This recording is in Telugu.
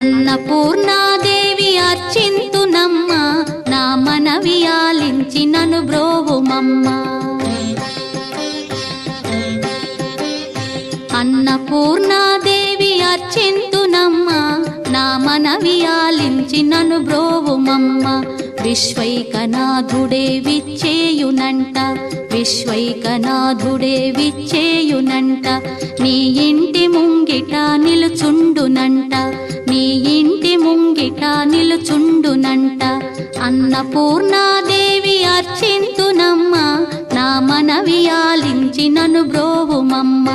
అన్నపూర్ణాదేవి అర్చింతునమ్మ, నా మనవి ఆలించి నను బ్రోవుమమ్మ. అన్నపూర్ణాదేవి అర్చింతునమ్మ, నా మనవి ఆలించి నను బ్రోవుమమ్మ. విశ్వైకనాథుడే విచ్చేయునంట, విశ్వైకనాథుడే విచ్చేయునంట. నీ ఇంటి ముంగిట నిలుచుండునంట, నీ ఇంటి ముంగిట నిలుచుండునంట. అన్నపూర్ణాదేవి అర్చింతునమ్మ, నా మనవి ఆలించి నను బ్రోవుమమ్మ.